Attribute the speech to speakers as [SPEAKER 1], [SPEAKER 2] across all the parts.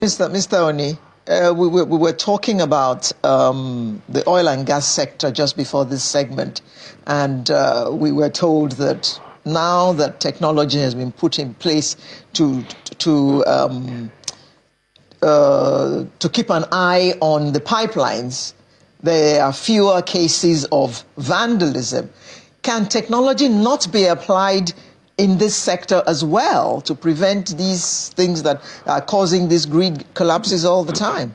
[SPEAKER 1] Mr. Oni, we were talking about the oil and gas sector just before this segment, and we were told that now that technology has been put in place to keep an eye on the pipelines, there are fewer cases of vandalism. Can technology not be applied in this sector as well to prevent these things that are causing these grid collapses all the time?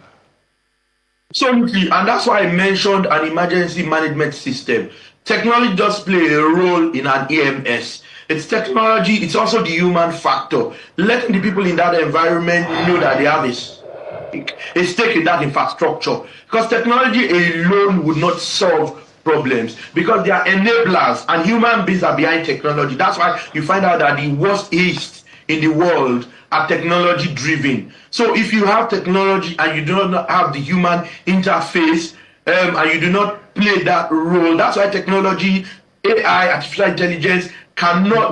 [SPEAKER 2] Absolutely, and that's why I mentioned an emergency management system. Technology does play a role in an EMS. It's technology, it's also the human factor. Letting the people in that environment know that they have a stake in that infrastructure. Because technology alone would not solve problems, because they are enablers and human beings are behind technology. That's why you find out that the worst haste in the world are technology driven. So if you have technology and you do not have the human interface, and you do not play that role, that's why technology, AI, artificial intelligence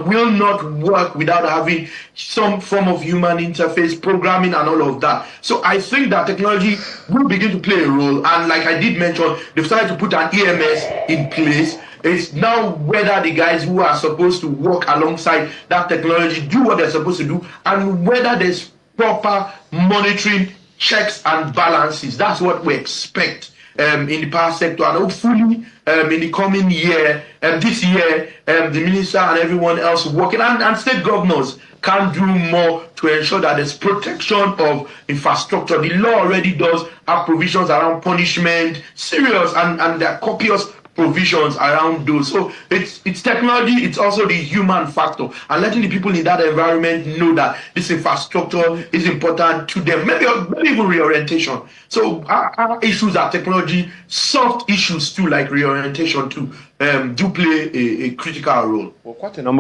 [SPEAKER 2] will not work without having some form of human interface, programming and all of that. So I think that technology will begin to play a role, and like I did mention, they've started to put an EMS in place. It's now whether the guys who are supposed to work alongside that technology do what they're supposed to do, and whether there's proper monitoring, checks and balances. That's what we expect in the power sector, and hopefully in the coming year, this year, the minister and everyone else working, and state governors can do more to ensure that there's protection of infrastructure. The law already does have provisions around punishment, serious, and there are copious provisions around those. So it's technology, it's also the human factor, and letting the people in that environment know that this infrastructure is important to them. Maybe even reorientation. So our issues are technology, soft issues too, like reorientation too, do play a critical role.
[SPEAKER 3] Well, quite a number